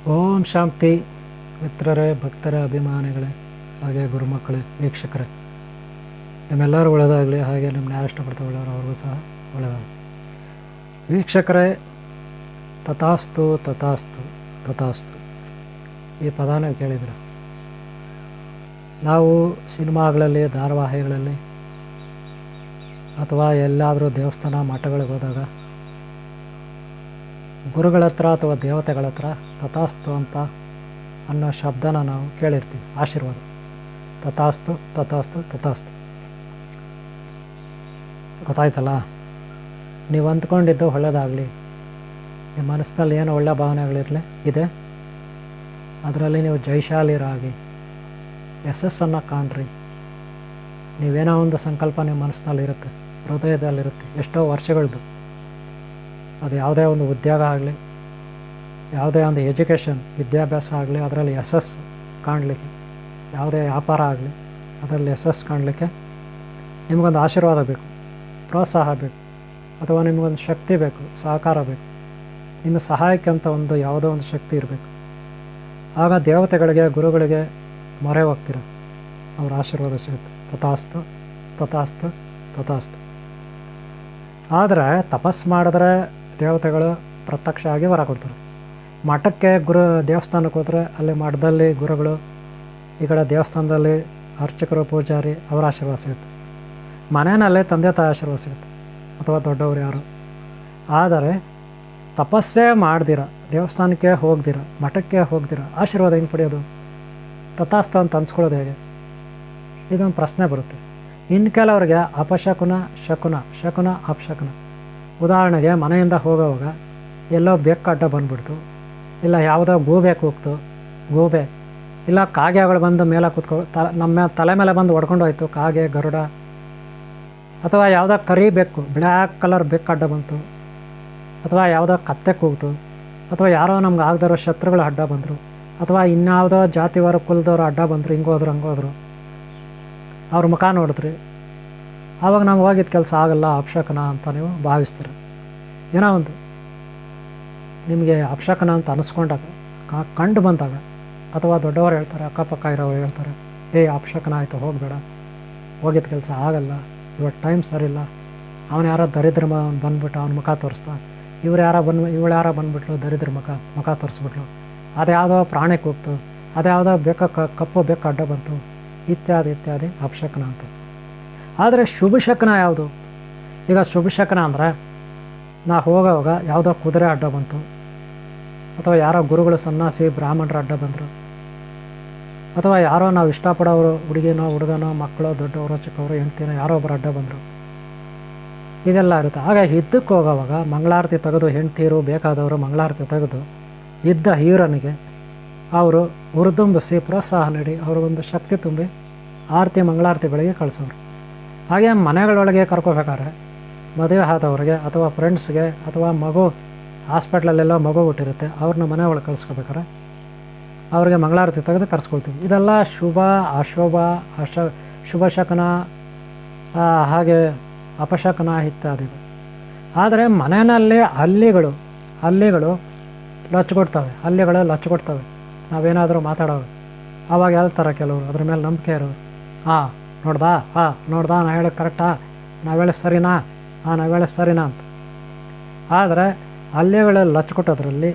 ಓಂ ಶಾಂತಿ ಮಿತ್ರರೇ, ಭಕ್ತರೇ, ಅಭಿಮಾನಿಗಳೇ, ಹಾಗೆ ಗುರುಮಕ್ಕಳೇ, ವೀಕ್ಷಕರೇ, ನಿಮ್ಮೆಲ್ಲರೂ ಒಳ್ಳೆಯದಾಗಲಿ. ಹಾಗೆ ನಿಮ್ಮನ್ನ ಯಾರು ಇಷ್ಟಪಡ್ತಾ ಒಳ್ಳೆಯವರು ಅವ್ರಿಗೂ ಸಹ ಒಳ್ಳೆಯದಾಗಲಿ. ವೀಕ್ಷಕರೇ, ತಥಾಸ್ತು ತಥಾಸ್ತು ತಥಾಸ್ತು ಈ ಪದಾನ ಕೇಳಿದ್ರೆ ನಾವು ಸಿನಿಮಾಗಳಲ್ಲಿ, ಧಾರಾವಾಹಿಗಳಲ್ಲಿ ಅಥವಾ ಎಲ್ಲಾದರೂ ದೇವಸ್ಥಾನ ಮಠಗಳಿಗೆ ಹೋದಾಗ ಗುರುಗಳ ಹತ್ರ ಅಥವಾ ದೇವತೆಗಳ ಹತ್ರ ತಥಾಸ್ತು ಅಂತ ಅನ್ನೋ ಶಬ್ದನ ನಾವು ಕೇಳಿರ್ತೀವಿ. ಆಶೀರ್ವಾದ, ತಥಾಸ್ತು ತಥಾಸ್ತು ತಥಾಸ್ತು. ಗೊತ್ತಾಯ್ತಲ್ಲ? ನೀವು ಅಂದ್ಕೊಂಡಿದ್ದು ಒಳ್ಳೆಯದಾಗಲಿ, ನಿಮ್ಮ ಮನಸ್ಸಿನಲ್ಲಿ ಏನೋ ಒಳ್ಳೆಯ ಭಾವನೆಗಳಿರಲಿ ಇದೆ, ಅದರಲ್ಲಿ ನೀವು ಜಯಶಾಲಿರಾಗಿ ಯಶಸ್ಸನ್ನು ಕಾಣ್ರಿ. ನೀವೇನೋ ಒಂದು ಸಂಕಲ್ಪ ನಿಮ್ಮ ಮನಸ್ಸಿನಲ್ಲಿರುತ್ತೆ, ಹೃದಯದಲ್ಲಿರುತ್ತೆ, ಎಷ್ಟೋ ವರ್ಷಗಳದ್ದು. ಅದು ಯಾವುದೇ ಒಂದು ಉದ್ಯೋಗ ಆಗಲಿ, ಯಾವುದೇ ಒಂದು ಎಜುಕೇಷನ್ ವಿದ್ಯಾಭ್ಯಾಸ ಆಗಲಿ, ಅದರಲ್ಲಿ ಯಶಸ್ಸು ಕಾಣಲಿಕ್ಕೆ, ಯಾವುದೇ ವ್ಯಾಪಾರ ಆಗಲಿ ಅದರಲ್ಲಿ ಯಶಸ್ಸು ಕಾಣಲಿಕ್ಕೆ ನಿಮಗೊಂದು ಆಶೀರ್ವಾದ ಬೇಕು, ಪ್ರೋತ್ಸಾಹ ಬೇಕು, ಅಥವಾ ನಿಮಗೊಂದು ಶಕ್ತಿ ಬೇಕು, ಸಹಕಾರ ಬೇಕು. ನಿಮ್ಮ ಸಹಾಯಕ್ಕೆ ಅಂತ ಒಂದು ಯಾವುದೋ ಒಂದು ಶಕ್ತಿ ಇರಬೇಕು. ಆಗ ದೇವತೆಗಳಿಗೆ, ಗುರುಗಳಿಗೆ ಮೊರೆ ಹೋಗ್ತೀರ, ಅವ್ರ ಆಶೀರ್ವಾದ ಸಿಗುತ್ತೆ. ತಥಾಸ್ತು ತಥಾಸ್ತು ತಥಾಸ್ತು. ಆದರೆ ತಪಸ್ಸು ಮಾಡಿದ್ರೆ ದೇವತೆಗಳು ಪ್ರತ್ಯಕ್ಷ ಆಗಿ ವರ ಕೊಡ್ತಾರೆ. ಮಠಕ್ಕೆ ದೇವಸ್ಥಾನಕ್ಕೆ ಹೋದರೆ ಅಲ್ಲಿ ಮಠದಲ್ಲಿ ಗುರುಗಳು, ಈ ಕಡೆ ದೇವಸ್ಥಾನದಲ್ಲಿ ಅರ್ಚಕರು, ಪೂಜಾರಿ, ಅವರ ಆಶೀರ್ವಾದ ಸಿಗುತ್ತೆ. ಮನೆಯಲ್ಲೇ ತಂದೆ ತಾಯಿ ಆಶೀರ್ವಾದ ಸಿಗುತ್ತೆ, ಅಥವಾ ದೊಡ್ಡವರು ಯಾರು. ಆದರೆ ತಪಸ್ಸೇ ಮಾಡ್ದಿರ, ದೇವಸ್ಥಾನಕ್ಕೆ ಹೋಗ್ದಿರ, ಮಠಕ್ಕೆ ಹೋಗ್ದಿರ ಆಶೀರ್ವಾದ ಹೆಂಗೆ ಪಡೆಯೋದು? ತಥಾಸ್ತು ಅಂತ ಅನ್ಸ್ಕೊಳ್ಳೋದು ಹೇಗೆ? ಇದೊಂದು ಪ್ರಶ್ನೆ ಬರುತ್ತೆ. ಇನ್ನು ಕೆಲವರಿಗೆ ಅಪಶಕುನ, ಶಕುನ, ಶಕುನ ಅಪಶಕುನ. ಉದಾಹರಣೆಗೆ, ಮನೆಯಿಂದ ಹೋಗೋವಾಗ ಎಲ್ಲೋ ಬೆಕ್ಕು ಅಡ್ಡ ಬಂದುಬಿಡ್ತು, ಇಲ್ಲ ಯಾವುದೋ ಗೂಬೆ ಕೂಗ್ತು, ಗೂಬೆ, ಇಲ್ಲ ಕಾಗೆಗಳು ಬಂದು ಮೇಲೆ ನಮ್ಮ ತಲೆ ಮೇಲೆ ಬಂದು ಹೊಡ್ಕೊಂಡು ಹೋಯ್ತು, ಕಾಗೆ, ಗರುಡ, ಅಥವಾ ಯಾವುದೋ ಕರಿ ಬೆಕ್ಕು, ಬ್ಲ್ಯಾಕ್ ಕಲರ್ ಬೆಕ್ಕು ಅಡ್ಡ ಬಂತು, ಅಥವಾ ಯಾವುದೋ ಕತ್ತೆ ಕೂಗ್ತು, ಅಥವಾ ಯಾರೋ ನಮ್ಗೆ ಆಗದಿರೋ ಶತ್ರುಗಳು ಅಡ್ಡ ಬಂದರು, ಅಥವಾ ಇನ್ಯಾವುದೋ ಜಾತಿವಾರು ಕುಲದವರು ಅಡ್ಡ ಬಂದರು, ಹಿಂಗೋದ್ರು ಹಂಗೋದ್ರು, ಅವ್ರ ಮುಖ ನೋಡಿದ್ರಿ, ಆವಾಗ ನಾವು ಹೋಗಿದ್ದ ಕೆಲಸ ಆಗಲ್ಲ, ಅಪಶಕನ ಅಂತ ನೀವು ಭಾವಿಸ್ತೀರ. ಏನೋ ಒಂದು ನಿಮಗೆ ಅಪಶಕನ ಅಂತ ಅನಿಸ್ಕೊಂಡಾಗ, ಕಂಡು ಬಂದಾಗ, ಅಥವಾ ದೊಡ್ಡವರು ಹೇಳ್ತಾರೆ, ಅಕ್ಕಪಕ್ಕ ಇರೋರು ಹೇಳ್ತಾರೆ, ಅಪಶಕನ ಆಯಿತು, ಹೋಗಬೇಡ, ಹೋಗಿದ್ದ ಕೆಲಸ ಆಗಲ್ಲ, ಇವತ್ತು ಟೈಮ್ ಸರಿಯಿಲ್ಲ, ಅವನು ಯಾರೋ ದರಿದ್ರ ಬಂದ್ಬಿಟ್ಟು ಅವ್ನ ಮುಖ ತೋರಿಸ್ತಾ, ಇವಳು ಯಾರೋ ಬಂದುಬಿಟ್ಲು ದರಿದ್ರ ಮುಖ ತೋರಿಸ್ಬಿಟ್ಲು, ಅದ್ಯಾವುದೋ ಪ್ರಾಣಿ ಕೂಗ್ತು, ಅದ್ಯಾವುದೋ ಕಪ್ಪು ಬೆಕ್ಕು ಅಡ್ಡ ಬಂತು, ಇತ್ಯಾದಿ ಇತ್ಯಾದಿ ಅಪಶಕನ ಅಂತ. ಆದರೆ ಶುಭಶಕನ ಯಾವುದು? ಈಗ ಶುಭಶಕನ ಅಂದರೆ, ನಾ ಹೋಗೋವಾಗ ಯಾವುದೋ ಕುದುರೆ ಅಡ್ಡ ಬಂತು, ಅಥವಾ ಯಾರೋ ಗುರುಗಳು, ಸನ್ಯಾಸಿ, ಬ್ರಾಹ್ಮಣರು ಅಡ್ಡ ಬಂದರು, ಅಥವಾ ಯಾರೋ ನಾವು ಇಷ್ಟಪಡೋರು, ಹುಡುಗಿನೋ ಹುಡುಗನೋ, ಮಕ್ಕಳು, ದೊಡ್ಡವರು, ಚಿಕ್ಕವರು, ಹೆಂಡ್ತಿನೋ ಯಾರೋ ಒಬ್ಬರು ಅಡ್ಡ ಬಂದರು, ಇದೆಲ್ಲ ಇರುತ್ತೆ. ಆಗ ಯುದ್ಧಕ್ಕೆ ಹೋಗೋವಾಗ ಮಂಗಳಾರತಿ ತೆಗೆದು, ಹೆಂಡ್ತೀರು ಬೇಕಾದವರು ಮಂಗಳಾರತಿ ತೆಗೆದು ಇದ್ದ ಹೀರೋನಿಗೆ ಅವರು ಹುರಿದುಂಬಿಸಿ ಪ್ರೋತ್ಸಾಹ ನೀಡಿ ಅವ್ರಿಗೊಂದು ಶಕ್ತಿ ತುಂಬಿ ಆರತಿ ಮಂಗಳಾರತಿಗಳಿಗೆ ಕಳಿಸೋರು. ಹಾಗೆ ಮನೆಗಳೊಳಗೆ ಕರ್ಕೋಬೇಕಾದ್ರೆ ಮದುವೆ ಆದವ್ರಿಗೆ, ಅಥವಾ ಫ್ರೆಂಡ್ಸ್ಗೆ, ಅಥವಾ ಮಗು ಹಾಸ್ಪಿಟ್ಲಲ್ಲೆಲ್ಲೋ ಮಗು ಹುಟ್ಟಿರುತ್ತೆ, ಅವ್ರನ್ನ ಮನೆ ಒಳಗೆ ಕಳಿಸ್ಕೋಬೇಕಾರೆ ಅವ್ರಿಗೆ ಮಂಗಳಾರತಿ ತೆಗೆದು ಕರೆಸ್ಕೊಳ್ತೀವಿ. ಇದೆಲ್ಲ ಶುಭ, ಅಶುಭ, ಶುಭಶಕನ, ಹಾಗೆ ಅಪಶಕನ ಇತ್ಯಾದಿಗಳು. ಆದರೆ ಮನೆಯಲ್ಲಿ ಹಲ್ಲಿಗಳು ಲಚ್ಕೊಡ್ತವೆ ನಾವೇನಾದರೂ ಮಾತಾಡೋರು. ಆವಾಗ ಹೇಳ್ತಾರೆ ಕೆಲವರು, ಅದ್ರ ಮೇಲೆ ನಂಬಿಕೆ ಇರೋರು, ನೋಡ್ದಾ ನಾ ಹೇಳೋದು ಕರೆಕ್ಟಾ, ನಾವು ಹೇಳೋದು ಸರಿನಾ, ನಾವು ಹೇಳೋದು ಸರಿನಾ ಅಂತ. ಆದರೆ ಹಲ್ಲಿಗಳು ಲಚ್ಕೊಟ್ಟೋದ್ರಲ್ಲಿ,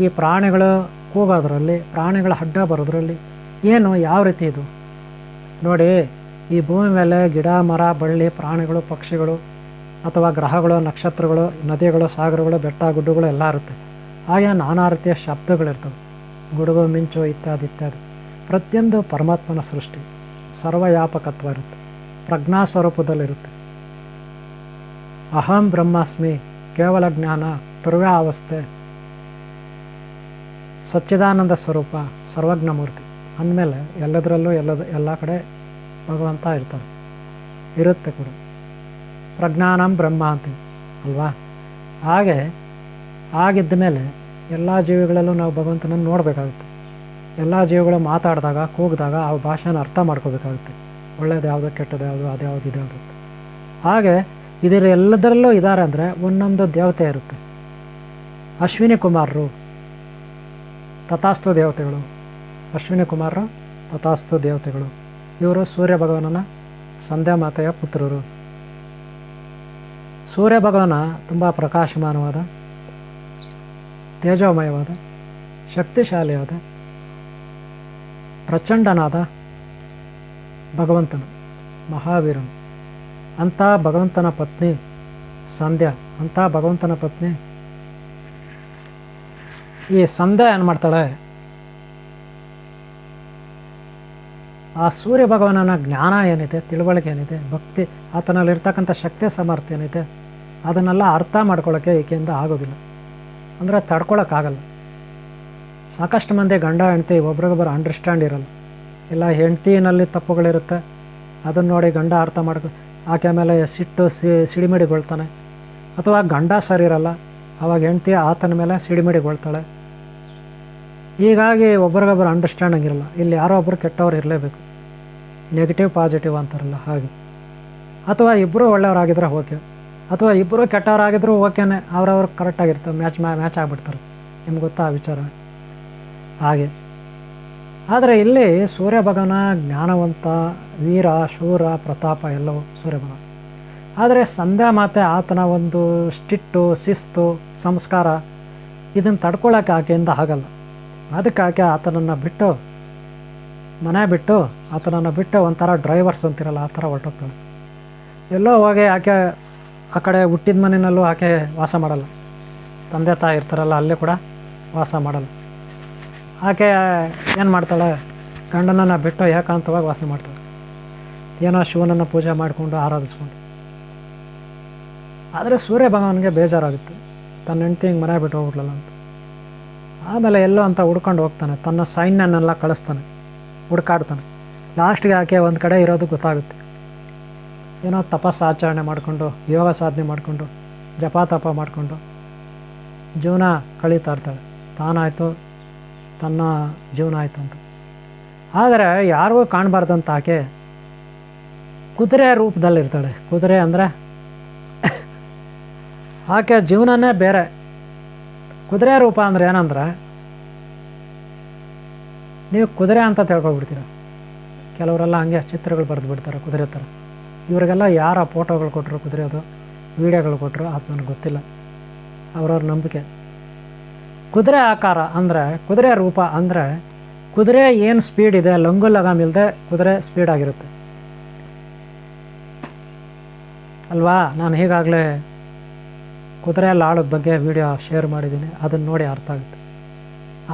ಈ ಪ್ರಾಣಿಗಳು ಕೂಗೋದ್ರಲ್ಲಿ, ಪ್ರಾಣಿಗಳ ಅಡ್ಡ ಬರೋದ್ರಲ್ಲಿ ಏನು, ಯಾವ ರೀತಿ ಇದು ನೋಡಿ. ಈ ಭೂಮಿ ಮೇಲೆ ಗಿಡ, ಮರ, ಬಳ್ಳಿ, ಪ್ರಾಣಿಗಳು, ಪಕ್ಷಿಗಳು, ಅಥವಾ ಗ್ರಹಗಳು, ನಕ್ಷತ್ರಗಳು, ನದಿಗಳು, ಸಾಗರಗಳು, ಬೆಟ್ಟ, ಗುಡ್ಡಗಳು ಎಲ್ಲ ಇರುತ್ತೆ. ಹಾಗೆ ನಾನಾ ರೀತಿಯ ಶಬ್ದಗಳಿರ್ತವೆ, ಗುಡುಗು, ಮಿಂಚು ಇತ್ಯಾದಿ ಇತ್ಯಾದಿ. ಪ್ರತಿಯೊಂದು ಪರಮಾತ್ಮನ ಸೃಷ್ಟಿ, ಸರ್ವವ್ಯಾಪಕತ್ವ ಇರುತ್ತೆ, ಪ್ರಜ್ಞಾ ಸ್ವರೂಪದಲ್ಲಿರುತ್ತೆ. ಅಹಂ ಬ್ರಹ್ಮಾಸ್ಮಿ, ಕೇವಲ ಜ್ಞಾನ, ತುರ್ವ್ಯ ಅವಸ್ಥೆ, ಸಚ್ಚಿದಾನಂದ ಸ್ವರೂಪ, ಸರ್ವಜ್ಞ ಮೂರ್ತಿ ಅಂದಮೇಲೆ ಎಲ್ಲದರಲ್ಲೂ ಎಲ್ಲ ಕಡೆ ಭಗವಂತ ಇರುತ್ತೆ ಕೂಡ. ಪ್ರಜ್ಞಾನಂ ಬ್ರಹ್ಮ ಅಂತೀವಿ ಅಲ್ವಾ? ಆಗಿದ್ದ ಮೇಲೆ ಎಲ್ಲ ಜೀವಿಗಳಲ್ಲೂ ನಾವು ಭಗವಂತನನ್ನು ನೋಡಬೇಕಾಗುತ್ತೆ. ಎಲ್ಲ ಜೀವಿಗಳು ಮಾತಾಡಿದಾಗ, ಕೂಗಿದಾಗ ಆ ಭಾಷೆನ ಅರ್ಥ ಮಾಡ್ಕೋಬೇಕಾಗುತ್ತೆ. ಒಳ್ಳೇದು ಯಾವುದು, ಕೆಟ್ಟದ್ದು ಯಾವುದು, ಅದ್ಯಾವುದು ಇದ್ಯಾವುದು. ಹಾಗೆ ಇದರೆಲ್ಲದರಲ್ಲೂ ಇದ್ದಾರೆ ಅಂದರೆ ಒಂದೊಂದು ದೇವತೆ ಇರುತ್ತೆ. ಅಶ್ವಿನಿ ಕುಮಾರರು ತಥಾಸ್ತು ದೇವತೆಗಳು. ಅಶ್ವಿನಿ ಕುಮಾರರು ತಥಾಸ್ತು ದೇವತೆಗಳು. ಇವರು ಸೂರ್ಯ ಭಗವಾನನ ಸಂಧ್ಯಾ ಮಾತೆಯ ಪುತ್ರರು. ಸೂರ್ಯ ಭಗವಾನ ತುಂಬ ಪ್ರಕಾಶಮಾನವಾದ, ತೇಜೋಮಯವಾದ, ಶಕ್ತಿಶಾಲಿಯಾದ, ಪ್ರಚಂಡನಾದ ಭಗವಂತನು, ಮಹಾವೀರನು. ಅಂಥ ಭಗವಂತನ ಪತ್ನಿ ಸಂಧ್ಯಾ. ಅಂಥ ಭಗವಂತನ ಪತ್ನಿ ಈ ಸಂಧ್ಯಾ ಏನು ಮಾಡ್ತಾಳೆ, ಆ ಸೂರ್ಯ ಭಗವಾನನ ಜ್ಞಾನ ಏನಿದೆ, ತಿಳುವಳಿಕೆ ಏನಿದೆ, ಭಕ್ತಿ, ಆತನಲ್ಲಿರ್ತಕ್ಕಂಥ ಶಕ್ತಿ ಸಾಮರ್ಥ್ಯ ಏನಿದೆ, ಅದನ್ನೆಲ್ಲ ಅರ್ಥ ಮಾಡ್ಕೊಳ್ಳೋಕ್ಕೆ ಈಕೆಯಿಂದ ಆಗೋದಿಲ್ಲ. ಅಂದರೆ ತಡ್ಕೊಳಕ್ಕಾಗಲ್ಲ. ಸಾಕಷ್ಟು ಮಂದಿ ಗಂಡ ಹೆಂಡ್ತಿ ಒಬ್ರಿಗೊಬ್ಬರು ಅಂಡರ್ಸ್ಟ್ಯಾಂಡ್ ಇರಲ್ಲ. ಇಲ್ಲ ಹೆಂಡ್ತಿನಲ್ಲಿ ತಪ್ಪುಗಳಿರುತ್ತೆ, ಅದನ್ನು ನೋಡಿ ಗಂಡ ಅರ್ಥ ಆಕೆ ಮೇಲೆ ಸಿಟ್ಟು ಸಿಡಿಮಿಡಿಗೊಳ್ತಾನೆ. ಅಥವಾ ಗಂಡ ಸರಿ ಇರಲ್ಲ, ಆವಾಗ ಹೆಂಡ್ತಿ ಆತನ ಮೇಲೆ ಸಿಡಿಮಿಡಿಗೊಳ್ತಾಳೆ. ಹೀಗಾಗಿ ಒಬ್ರಿಗೊಬ್ಬರು ಅಂಡರ್ಸ್ಟ್ಯಾಂಡಿಂಗ್ ಇರಲ್ಲ. ಇಲ್ಲಿ ಯಾರೋ ಒಬ್ಬರು ಕೆಟ್ಟವ್ರು ಇರಲೇಬೇಕು, ನೆಗೆಟಿವ್ ಪಾಸಿಟಿವ್ ಅಂತಾರಲ್ಲ ಹಾಗೆ. ಅಥವಾ ಇಬ್ಬರು ಒಳ್ಳೆಯವರಾಗಿದ್ದರೆ ಓಕೆ, ಅಥವಾ ಇಬ್ಬರು ಕೆಟ್ಟವರಾಗಿದ್ದರೂ ಓಕೆನೇ, ಅವ್ರವ್ರು ಕರೆಕ್ಟಾಗಿರ್ತಾರೆ, ಮ್ಯಾಚ್ ಆಗಿಬಿಡ್ತಾರೆ. ನಿಮ್ಗೆ ಗೊತ್ತಾ ಆ ವಿಚಾರ ಹಾಗೆ. ಆದರೆ ಇಲ್ಲಿ ಸೂರ್ಯ ಭಗವಾನ ಜ್ಞಾನವಂತ, ವೀರ, ಶೂರ, ಪ್ರತಾಪ ಎಲ್ಲವೂ ಸೂರ್ಯ ಭಗವಾನ. ಆದರೆ ಸಂಧ್ಯಾ ಮಾತೆ ಆತನ ಒಂದು ಸ್ಟಿಟ್ಟು, ಶಿಸ್ತು, ಸಂಸ್ಕಾರ ಇದನ್ನು ತಡ್ಕೊಳ್ಳೋಕೆ ಆಕೆಯಿಂದ ಆಗಲ್ಲ. ಅದಕ್ಕೆ ಆಕೆ ಆತನನ್ನು ಬಿಟ್ಟು, ಮನೆ ಬಿಟ್ಟು, ಆತನನ್ನು ಬಿಟ್ಟು ಒಂಥರ ಡ್ರೈವರ್ಸ್ ಅಂತಿರಲ್ಲ ಆ ಥರ ಹೊರಟೋಗ್ತಾಳೆ. ಎಲ್ಲೋ ಹೋಗಿ ಆಕೆ ಆ ಕಡೆ ಹುಟ್ಟಿದ ಮನೆಯಲ್ಲೂ ಆಕೆ ವಾಸ ಮಾಡಲ್ಲ. ತಂದೆ ತಾಯಿ ಇರ್ತಾರಲ್ಲ ಅಲ್ಲೇ ಕೂಡ ವಾಸ ಮಾಡಲ್ಲ. ಆಕೆ ಏನು ಮಾಡ್ತಾಳೆ, ಗಂಡನನ್ನು ಬಿಟ್ಟು ಏಕಾಂತವಾಗಿ ವಾಸ ಮಾಡ್ತಾಳೆ. ಏನೋ ಶಿವನನ್ನು ಪೂಜೆ ಮಾಡಿಕೊಂಡು ಆರಾಧಿಸ್ಕೊಂಡು. ಆದರೆ ಸೂರ್ಯ ಭಗವಾನ್ಗೆ ಬೇಜಾರಾಗುತ್ತೆ, ತನ್ನ ಹೆಂಡ್ತಿ ಹಿಂಗೆ ಮನೆ ಬಿಟ್ಟು ಹೋಗ್ಬಿಡ್ಲಲ್ಲ ಅಂತ. ಆಮೇಲೆ ಎಲ್ಲೋ ಅಂತ ಹುಡ್ಕೊಂಡು ಹೋಗ್ತಾನೆ, ತನ್ನ ಸೈನ್ಯನ್ನೆಲ್ಲ ಕಳಿಸ್ತಾನೆ, ಹುಡ್ಕಾಡ್ತಾನೆ. ಲಾಸ್ಟ್ಗೆ ಆಕೆ ಒಂದು ಕಡೆ ಇರೋದು ಗೊತ್ತಾಗುತ್ತೆ. ಏನೋ ತಪಸ್ಸು ಆಚರಣೆ ಮಾಡಿಕೊಂಡು, ಯೋಗ ಸಾಧನೆ ಮಾಡಿಕೊಂಡು, ಜಪ ತಪ ಮಾಡಿಕೊಂಡು ಜೀವನ ಕಳೀತಾ ಇರ್ತಾಳೆ. ತಾನಾಯಿತು, ತನ್ನ ಜೀವನ ಆಯಿತು ಅಂತ. ಆದರೆ ಯಾರಿಗೂ ಕಾಣಬಾರ್ದಂತ ಆಕೆ ಕುದುರೆ ರೂಪದಲ್ಲಿರ್ತಾಳೆ. ಕುದುರೆ ಅಂದರೆ ಆಕೆ ಜೀವನನೇ ಬೇರೆ. ಕುದುರೆ ರೂಪ ಅಂದರೆ ಏನಂದರೆ, ನೀವು ಕುದುರೆ ಅಂತ ತಿಳ್ಕೊಬಿಡ್ತೀರ. ಕೆಲವರೆಲ್ಲ ಹಂಗೆ ಚಿತ್ರಗಳು ಬರೆದು ಬಿಡ್ತಾರೆ ಕುದುರೆ ಥರ. ಇವರಿಗೆಲ್ಲ ಯಾರ ಫೋಟೋಗಳು ಕೊಟ್ಟರು, ಕುದುರೆದು ವೀಡಿಯೋಗಳು ಕೊಟ್ಟರು, ಅದು ನನಗೆ ಗೊತ್ತಿಲ್ಲ, ಅವ್ರವ್ರ ನಂಬಿಕೆ. ಕುದುರೆ ಆಕಾರ ಅಂದರೆ, ಕುದುರೆ ರೂಪ ಅಂದರೆ, ಕುದುರೆ ಏನು ಸ್ಪೀಡ್ ಇದೆ, ಲಂಗು ಲಗಾಮ್ ಇಲ್ಲದೆ ಕುದುರೆ ಸ್ಪೀಡಾಗಿರುತ್ತೆ ಅಲ್ವಾ. ನಾನು ಹೀಗಾಗಲೇ ಕುದುರೆ ಲಾಳದ ಬಗ್ಗೆ ವಿಡಿಯೋ ಶೇರ್ ಮಾಡಿದ್ದೀನಿ, ಅದನ್ನು ನೋಡಿ ಅರ್ಥ ಆಗುತ್ತೆ.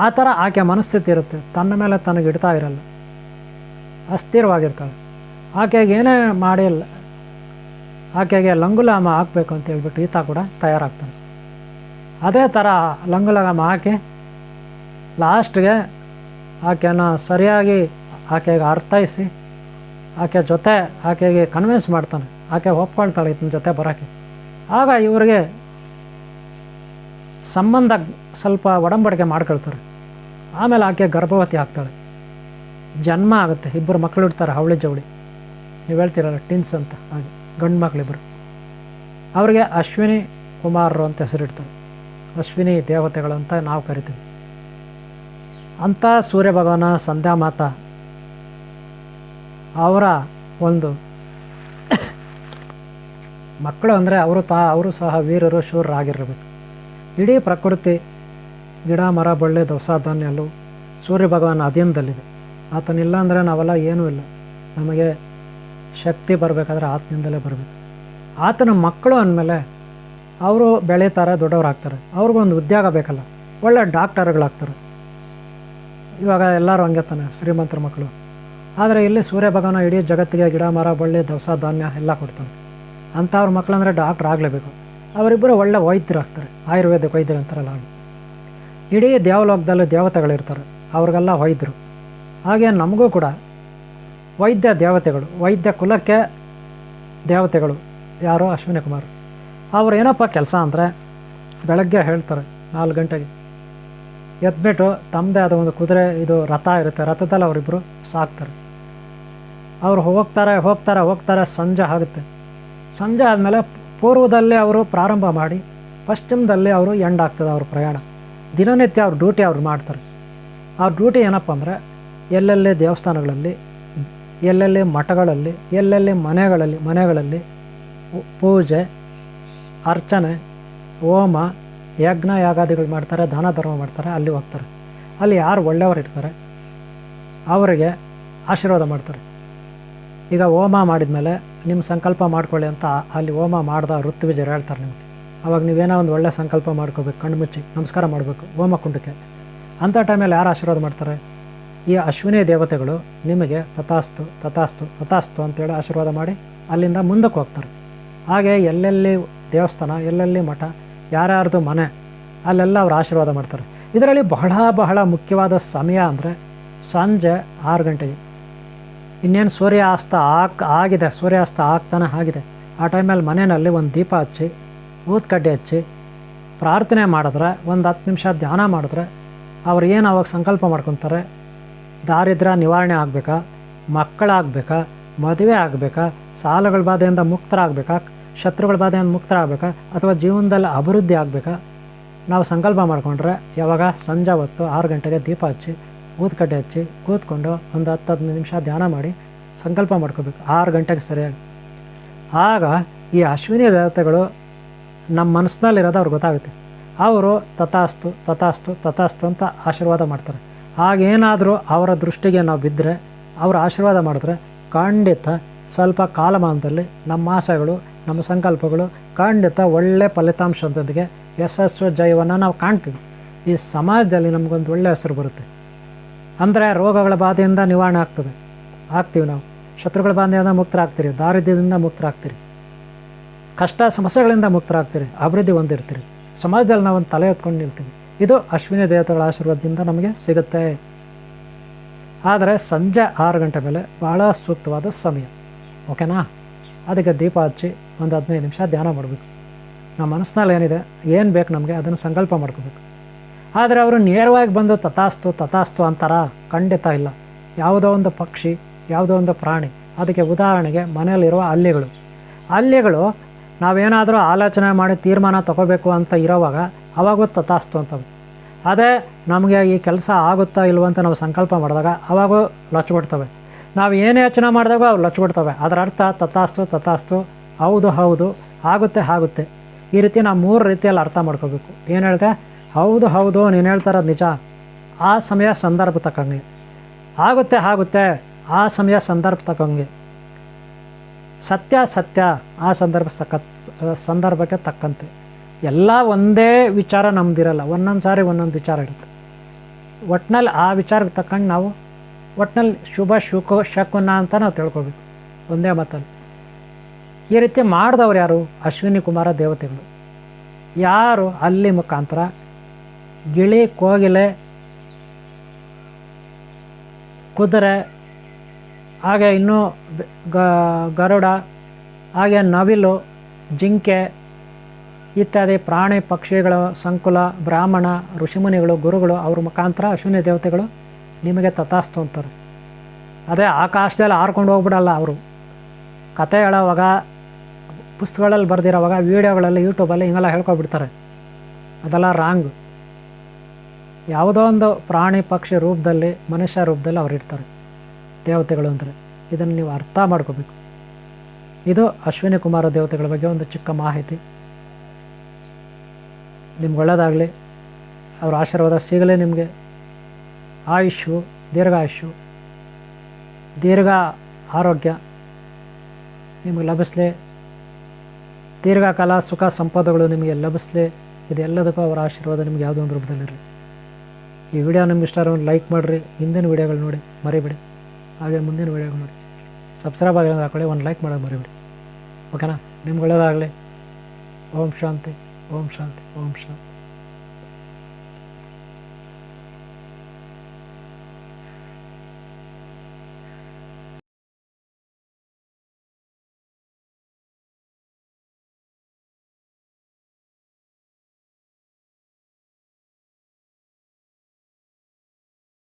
ಆ ಥರ ಆಕೆ ಮನಸ್ಥಿತಿ ಇರುತ್ತೆ. ತನ್ನ ಮೇಲೆ ತನಗೆ ಇಡ್ತಾ ಇರಲ್ಲ, ಅಸ್ಥಿರವಾಗಿರ್ತಾಳೆ. ಆಕೆಗೆ ಏನೇ ಮಾಡಿಲ್ಲ, ಆಕೆಗೆ ಲಂಗುಲಾಮ ಹಾಕಬೇಕು ಅಂತ ಹೇಳ್ಬಿಟ್ಟು ಈತ ಕೂಡ ತಯಾರಾಗ್ತಾನೆ. ಅದೇ ಥರ ಲಂಗುಲಗಾಮ ಹಾಕಿ ಲಾಸ್ಟ್ಗೆ ಆಕೆನ ಸರಿಯಾಗಿ ಆಕೆಗೆ ಅರ್ಥೈಸಿ ಆಕೆ ಜೊತೆ ಆಕೆಗೆ ಕನ್ವಿನ್ಸ್ ಮಾಡ್ತಾನೆ. ಆಕೆ ಒಪ್ಕೊಳ್ತಾಳೆ ಈತನ ಜೊತೆ ಬರೋಕ್ಕೆ. ಆಗ ಇವರಿಗೆ ಸಂಬಂಧ ಸ್ವಲ್ಪ ಒಡಂಬಡಿಕೆ ಮಾಡ್ಕೊಳ್ತಾರೆ. ಆಮೇಲೆ ಆಕೆ ಗರ್ಭವತಿ ಆಗ್ತಾಳೆ, ಜನ್ಮ ಆಗುತ್ತೆ, ಇಬ್ಬರು ಮಕ್ಕಳು ಇಡ್ತಾರೆ, ಅವಳಿ ಜವಳಿ. ನೀವು ಹೇಳ್ತೀರಲ್ಲ ಟಿನ್ಸ್ ಅಂತ, ಹಾಗೆ ಗಂಡು ಮಕ್ಕಳಿಬ್ಬರು. ಅವರಿಗೆ ಅಶ್ವಿನಿ ಕುಮಾರರು ಅಂತ ಹೆಸರಿಡ್ತಾರೆ. ಅಶ್ವಿನಿ ದೇವತೆಗಳು ಅಂತ ನಾವು ಕರಿತೀವಿ. ಅಂಥ ಸೂರ್ಯ ಭಗವಾನ ಸಂಧ್ಯಾ ಮಾತಾ ಅವರ ಒಂದು ಮಕ್ಕಳು ಅಂದರೆ ಅವರು ಸಹ ವೀರರು, ಶೂರರಾಗಿರಬೇಕು. ಇಡೀ ಪ್ರಕೃತಿ, ಗಿಡ ಮರ ಬಳ್ಳಿ ದವಸ ಧಾನ್ಯ ಎಲ್ಲವೂ ಸೂರ್ಯ ಭಗವಾನ ಅಧೀನದಲ್ಲಿದೆ. ಆತನಿಲ್ಲ ಅಂದರೆ ನಾವೆಲ್ಲ ಏನೂ ಇಲ್ಲ. ನಮಗೆ ಶಕ್ತಿ ಬರಬೇಕಾದ್ರೆ ಆತನಿಂದಲೇ ಬರಬೇಕು. ಆತನ ಮಕ್ಕಳು ಅಂದಮೇಲೆ ಅವರು ಬೆಳೀತಾರೆ, ದೊಡ್ಡವರಾಗ್ತಾರೆ. ಅವ್ರಿಗೊಂದು ಉದ್ಯೋಗ ಬೇಕಲ್ಲ, ಒಳ್ಳೆ ಡಾಕ್ಟರ್ಗಳಾಗ್ತಾರೆ. ಇವಾಗ ಎಲ್ಲರೂ ಹಂಗೆ ತಾನೆ, ಶ್ರೀಮಂತರ ಮಕ್ಕಳು. ಆದರೆ ಇಲ್ಲಿ ಸೂರ್ಯ ಭಗವಾನ ಇಡೀ ಜಗತ್ತಿಗೆ ಗಿಡ ಮರ ಬಳ್ಳಿ ದವಸ ಧಾನ್ಯ ಎಲ್ಲ ಕೊಡ್ತಾನೆ. ಅಂಥವ್ರ ಮಕ್ಕಳಂದರೆ ಡಾಕ್ಟ್ರ್ ಆಗಲೇಬೇಕು. ಅವರಿಬ್ಬರು ಒಳ್ಳೆ ವೈದ್ಯರಾಗ್ತಾರೆ, ಆಯುರ್ವೇದಿಕ್ ವೈದ್ಯರು ಅಂತಾರಲ್ಲ ಹಾಗೆ. ಇಡೀ ದೇವಲೋಕದಲ್ಲಿ ದೇವತೆಗಳಿರ್ತಾರೆ, ಅವ್ರಿಗೆಲ್ಲ ವೈದ್ಯರು. ಹಾಗೆ ನಮಗೂ ಕೂಡ ವೈದ್ಯ ದೇವತೆಗಳು, ವೈದ್ಯ ಕುಲಕ್ಕೆ ದೇವತೆಗಳು ಯಾರೋ ಅಶ್ವಿನಿ ಕುಮಾರ್. ಅವ್ರು ಏನಪ್ಪ ಕೆಲಸ ಅಂದರೆ, ಬೆಳಗ್ಗೆ ಹೇಳ್ತಾರೆ 4 ಗಂಟೆಗೆ ಎದ್ಬಿಟ್ಟು ತಮ್ಮದೇ ಆದ ಒಂದು ಕುದುರೆ, ಇದು ರಥ ಇರುತ್ತೆ, ರಥದಲ್ಲಿ ಅವರಿಬ್ಬರು ಸಾಕ್ತಾರೆ. ಅವರು ಹೋಗ್ತಾರೆ, ಸಂಜೆ ಆಗುತ್ತೆ. ಸಂಜೆ ಆದಮೇಲೆ ಪೂರ್ವದಲ್ಲಿ ಅವರು ಪ್ರಾರಂಭ ಮಾಡಿ ಪಶ್ಚಿಮದಲ್ಲಿ ಅವರು ಎಂಡ್ ಆಗ್ತದೆ ಅವ್ರ ಪ್ರಯಾಣ. ದಿನನಿತ್ಯ ಅವ್ರ ಡ್ಯೂಟಿ ಅವ್ರು ಮಾಡ್ತಾರೆ. ಅವ್ರ ಡ್ಯೂಟಿ ಏನಪ್ಪ ಅಂದರೆ ಎಲ್ಲೆಲ್ಲಿ ದೇವಸ್ಥಾನಗಳಲ್ಲಿ, ಎಲ್ಲೆಲ್ಲಿ ಮಠಗಳಲ್ಲಿ, ಎಲ್ಲೆಲ್ಲಿ ಮನೆಗಳಲ್ಲಿ ಪೂಜೆ, ಅರ್ಚನೆ, ಹೋಮ, ಯಜ್ಞ ಯಾಗಾದಿಗಳು ಮಾಡ್ತಾರೆ, ದಾನ ಧರ್ಮ ಮಾಡ್ತಾರೆ, ಅಲ್ಲಿ ಹೋಗ್ತಾರೆ. ಅಲ್ಲಿ ಯಾರು ಒಳ್ಳೆಯವರು ಇರ್ತಾರೆ ಅವರಿಗೆ ಆಶೀರ್ವಾದ ಮಾಡ್ತಾರೆ. ಈಗ ಹೋಮ ಮಾಡಿದ ಮೇಲೆ ನಿಮ್ಮ ಸಂಕಲ್ಪ ಮಾಡ್ಕೊಳ್ಳಿ ಅಂತ ಅಲ್ಲಿ ಹೋಮ ಮಾಡ್ದ ಋತ್ವಿಜರು ಹೇಳ್ತಾರೆ ನಿಮಗೆ. ಅವಾಗ ನೀವೇನೋ ಒಂದು ಒಳ್ಳೆಯ ಸಂಕಲ್ಪ ಮಾಡ್ಕೋಬೇಕು, ಕಣ್ಣು ಮುಚ್ಚಿ ನಮಸ್ಕಾರ ಮಾಡಬೇಕು ಹೋಮ ಕುಂಡಕ್ಕೆ. ಅಂಥ ಟೈಮಲ್ಲಿ ಯಾರು ಆಶೀರ್ವಾದ ಮಾಡ್ತಾರೆ? ಈ ಅಶ್ವಿನಿ ದೇವತೆಗಳು ನಿಮಗೆ ತಥಾಸ್ತು ತಥಾಸ್ತು ತಥಾಸ್ತು ಅಂತೇಳಿ ಆಶೀರ್ವಾದ ಮಾಡಿ ಅಲ್ಲಿಂದ ಮುಂದಕ್ಕೆ ಹೋಗ್ತಾರೆ. ಹಾಗೆ ಎಲ್ಲೆಲ್ಲಿ ದೇವಸ್ಥಾನ, ಎಲ್ಲೆಲ್ಲಿ ಮಠ, ಯಾರ್ಯಾರ್ದು ಮನೆ, ಅಲ್ಲೆಲ್ಲ ಅವ್ರು ಆಶೀರ್ವಾದ ಮಾಡ್ತಾರೆ. ಇದರಲ್ಲಿ ಬಹಳ ಮುಖ್ಯವಾದ ಸಮಯ ಅಂದರೆ ಸಂಜೆ 6 ಗಂಟೆಗೆ. ಇನ್ನೇನು ಸೂರ್ಯಾಸ್ತ ಆಗಿದೆ, ಸೂರ್ಯಾಸ್ತ ಆಗ್ತಾನೆ ಆಗಿದೆ. ಆ ಟೈಮಲ್ಲಿ ಮನೆಯಲ್ಲಿ ಒಂದು ದೀಪ ಹಚ್ಚಿ, ಊದ್ಕಡ್ಡಿ ಹಚ್ಚಿ ಪ್ರಾರ್ಥನೆ ಮಾಡಿದ್ರೆ, ಒಂದು 10 ನಿಮಿಷ ಧ್ಯಾನ ಮಾಡಿದ್ರೆ ಅವ್ರು ಏನು ಅವಾಗ ಸಂಕಲ್ಪ ಮಾಡ್ಕೊತಾರೆ, ದಾರಿದ್ರ್ಯ ನಿವಾರಣೆ ಆಗಬೇಕಾ, ಮಕ್ಕಳಾಗಬೇಕಾ, ಮದುವೆ ಆಗಬೇಕಾ, ಸಾಲಗಳ ಬಾಧೆಯಿಂದ ಮುಕ್ತರಾಗಬೇಕಾ, ಶತ್ರುಗಳ ಬಾಧೆಯಿಂದ ಮುಕ್ತರಾಗಬೇಕಾ, ಅಥವಾ ಜೀವನದಲ್ಲಿ ಅಭಿವೃದ್ಧಿ ಆಗಬೇಕಾ, ನಾವು ಸಂಕಲ್ಪ ಮಾಡಿಕೊಂಡ್ರೆ ಯಾವಾಗ ಸಂಜೆ ಹೊತ್ತು 6 ಗಂಟೆಗೆ ದೀಪ ಹಚ್ಚಿ, ಊದ್ಕಡ್ಡೆ ಹಚ್ಚಿ ಕೂತ್ಕೊಂಡು ಒಂದು 10-15 ನಿಮಿಷ ಧ್ಯಾನ ಮಾಡಿ ಸಂಕಲ್ಪ ಮಾಡ್ಕೋಬೇಕು 6 ಗಂಟೆಗೆ ಸರಿಯಾಗಿ. ಆಗ ಈ ಅಶ್ವಿನಿ ದೇವತೆಗಳು ನಮ್ಮ ಮನಸ್ಸಿನಲ್ಲಿರೋದು ಅವ್ರಿಗೆ ಗೊತ್ತಾಗುತ್ತೆ. ಅವರು ತಥಾಸ್ತು ತಥಾಸ್ತು ತಥಾಸ್ತು ಅಂತ ಆಶೀರ್ವಾದ ಮಾಡ್ತಾರೆ. ಹಾಗೇನಾದರೂ ಅವರ ದೃಷ್ಟಿಗೆ ನಾವು ಬಿದ್ದರೆ, ಅವರ ಆಶೀರ್ವಾದ ಮಾಡಿದ್ರೆ ಖಂಡಿತ ಸ್ವಲ್ಪ ಕಾಲಮಾನದಲ್ಲಿ ನಮ್ಮ ಆಸೆಗಳು, ನಮ್ಮ ಸಂಕಲ್ಪಗಳು ಖಂಡಿತ ಒಳ್ಳೆಯ ಫಲಿತಾಂಶದೊಂದಿಗೆ ಯಶಸ್ಸು ಜಯವನ್ನು ನಾವು ಕಾಣ್ತೀವಿ. ಈ ಸಮಾಜದಲ್ಲಿ ನಮಗೊಂದು ಒಳ್ಳೆಯ ಹೆಸರು ಬರುತ್ತೆ. ಅಂದರೆ ರೋಗಗಳ ಬಾಧೆಯಿಂದ ನಿವಾರಣೆ ಆಗ್ತೀವಿ ನಾವು, ಶತ್ರುಗಳ ಬಾಧೆಯಿಂದ ಮುಕ್ತರಾಗ್ತೀರಿ, ದಾರಿದ್ರ್ಯದಿಂದ ಮುಕ್ತರಾಗ್ತೀರಿ, ಕಷ್ಟ ಸಮಸ್ಯೆಗಳಿಂದ ಮುಕ್ತರಾಗ್ತೀರಿ, ಅಭಿವೃದ್ಧಿ ಹೊಂದಿರ್ತೀರಿ. ಸಮಾಜದಲ್ಲಿ ನಾವು ಒಂದು ತಲೆ ಎತ್ಕೊಂಡು ನಿಲ್ತೀವಿ. ಇದು ಅಶ್ವಿನಿ ದೇವತೆಗಳ ಆಶೀರ್ವಾದದಿಂದ ನಮಗೆ ಸಿಗುತ್ತೆ. ಆದರೆ ಸಂಜೆ 6 ಗಂಟೆ ಮೇಲೆ ಭಾಳ ಸೂಕ್ತವಾದ ಸಮಯ, ಓಕೆನಾ? ಅದಕ್ಕೆ ದೀಪ ಹಚ್ಚಿ ಒಂದು 15 ನಿಮಿಷ ಧ್ಯಾನ ಮಾಡಬೇಕು. ನಮ್ಮ ಮನಸ್ಸಿನಲ್ಲಿ ಏನಿದೆ, ಏನು ಬೇಕು ನಮಗೆ ಅದನ್ನು ಸಂಕಲ್ಪ ಮಾಡ್ಕೋಬೇಕು. ಆದರೆ ಅವರು ನೇರವಾಗಿ ಬಂದು ತಥಾಸ್ತು ತಥಾಸ್ತು ಅಂತಾರ? ಖಂಡಿತ ಇಲ್ಲ. ಯಾವುದೋ ಒಂದು ಪಕ್ಷಿ, ಯಾವುದೋ ಒಂದು ಪ್ರಾಣಿ, ಅದಕ್ಕೆ ಉದಾಹರಣೆಗೆ ಮನೆಯಲ್ಲಿರುವ ಹಲ್ಲಿಗಳು ನಾವೇನಾದರೂ ಆಲೋಚನೆ ಮಾಡಿ ತೀರ್ಮಾನ ತಗೋಬೇಕು ಅಂತ ಇರೋವಾಗ ಅವಾಗೂ ತಥಾಸ್ತು ಅಂತವೆ. ಅದೇ ನಮಗೆ ಈ ಕೆಲಸ ಆಗುತ್ತಾ ಇಲ್ವ ಅಂತ ನಾವು ಸಂಕಲ್ಪ ಮಾಡಿದಾಗ ಅವಾಗೂ ಲಚ್ಚಿಬಿಡ್ತವೆ. ನಾವು ಏನೇ ಯೋಚನೆ ಮಾಡಿದಾಗ ಅವು ಲಚ್ಚಿಬಿಡ್ತವೆ. ಅದರ ಅರ್ಥ ತಥಾಸ್ತು ತಥಾಸ್ತು, ಹೌದು ಆಗುತ್ತೆ. ಈ ರೀತಿ ನಾವು 3 ರೀತಿಯಲ್ಲಿ ಅರ್ಥ ಮಾಡ್ಕೋಬೇಕು. ಏನು ಹೇಳಿದೆ? ಹೌದು ನೀನು ಹೇಳ್ತಾರದು ನಿಜ, ಆ ಸಮಯ ಸಂದರ್ಭ ತಕ್ಕಂಗೆ. ಆಗುತ್ತೆ ಆ ಸಮಯ ಸಂದರ್ಭ ತಕ್ಕಂಗೆ. ಸತ್ಯ ಆ ಸಂದರ್ಭಕ್ಕೆ ತಕ್ಕಂತೆ. ಎಲ್ಲ ಒಂದೇ ವಿಚಾರ ನಮ್ದಿರಲ್ಲ, ಒಂದೊಂದು ಸಾರಿ ಒಂದೊಂದು ವಿಚಾರ ಇರುತ್ತೆ. ಒಟ್ಟಿನಲ್ಲಿ ಆ ವಿಚಾರಕ್ಕೆ ತಕ್ಕಂಗೆ ನಾವು ಒಟ್ಟಿನಲ್ಲಿ ಶುಭ ಶಕುನ ಅಂತ ನಾವು ತಿಳ್ಕೊಬೇಕು ಒಂದೇ ಮಾತಲ್ಲಿ. ಈ ರೀತಿ ಮಾಡಿದವ್ರು ಯಾರು? ಅಶ್ವಿನಿ ಕುಮಾರ ದೇವತೆಗಳು. ಯಾರು? ಅಲ್ಲಿ ಮುಖಾಂತರ ಗಿಳಿ, ಕೋಗಿಲೆ, ಕುದುರೆ, ಹಾಗೆ ಇನ್ನೂ ಗರುಡ, ಹಾಗೆ ನವಿಲು, ಜಿಂಕೆ ಇತ್ಯಾದಿ ಪ್ರಾಣಿ ಪಕ್ಷಿಗಳ ಸಂಕುಲ, ಬ್ರಾಹ್ಮಣ, ಋಷಿಮುನಿಗಳು, ಗುರುಗಳು, ಅವ್ರ ಮುಖಾಂತರ ಅಶ್ವಿನಿ ದೇವತೆಗಳು ನಿಮಗೆ ತಥಾಸ್ತು ಅಂತಾರೆ. ಅದೇ ಆಕಾಶದಲ್ಲಿ ಹಾರ್ಕೊಂಡು ಹೋಗ್ಬಿಡಲ್ಲ. ಅವರು ಕತೆ ಹೇಳೋವಾಗ, ಪುಸ್ತಕಗಳಲ್ಲಿ ಬರೆದಿರೋವಾಗ, ವೀಡಿಯೋಗಳಲ್ಲಿ, ಯೂಟ್ಯೂಬಲ್ಲಿ ಹಿಂಗೆಲ್ಲ ಹೇಳ್ಕೊಬಿಡ್ತಾರೆ. ಅದೆಲ್ಲ ರಾಂಗ್. ಯಾವುದೋ ಒಂದು ಪ್ರಾಣಿ ಪಕ್ಷಿ ರೂಪದಲ್ಲಿ, ಮನುಷ್ಯ ರೂಪದಲ್ಲಿ ಅವ್ರು ಇರ್ತಾರೆ ದೇವತೆಗಳು ಅಂದರೆ. ಇದನ್ನು ನೀವು ಅರ್ಥ ಮಾಡ್ಕೋಬೇಕು. ಇದು ಅಶ್ವಿನಿ ಕುಮಾರ ದೇವತೆಗಳ ಬಗ್ಗೆ ಒಂದು ಚಿಕ್ಕ ಮಾಹಿತಿ. ನಿಮ್ಗೆ ಒಳ್ಳೆಯದಾಗಲಿ, ಅವ್ರ ಆಶೀರ್ವಾದ ಸಿಗಲಿ. ನಿಮಗೆ ಆಯುಷ್ಯು, ದೀರ್ಘ ಆರೋಗ್ಯ ನಿಮಗೆ ಲಭಿಸಲಿ. ದೀರ್ಘಕಾಲ ಸುಖ ಸಂಪದಗಳು ನಿಮಗೆ ಲಭಿಸಲಿ. ಇದೆಲ್ಲದಕ್ಕೂ ಅವರ ಆಶೀರ್ವಾದ ನಿಮಗೆ ಯಾವುದೋ ಒಂದು ರೂಪದಲ್ಲಿರಲಿ. ಈ ವಿಡಿಯೋ ನಿಮ್ಗೆ ಇಷ್ಟ ಒಂದು ಲೈಕ್ ಮಾಡಿರಿ. ಹಿಂದಿನ ವಿಡಿಯೋಗಳು ನೋಡಿ ಮರಿಬೇಡಿ. ಹಾಗೆ ಮುಂದಿನ ವಿಡಿಯೋಗಳು ನೋಡಿ. ಸಬ್ಸ್ಕ್ರೈಬ್ ಆಗಿರೋದು ಹಾಕೊಳ್ಳಿ, ಒಂದು ಲೈಕ್ ಮಾಡೋದು ಮರಿಬೇಡಿ. ಓಕೆನಾ? ನಿಮ್ಗೆ ಒಳ್ಳೆಯದಾಗಲಿ. ಓಂ ಶಾಂತಿ, ಓಂ ಶಾಂತಿ, ಓಂ ಶಾಂತಿ.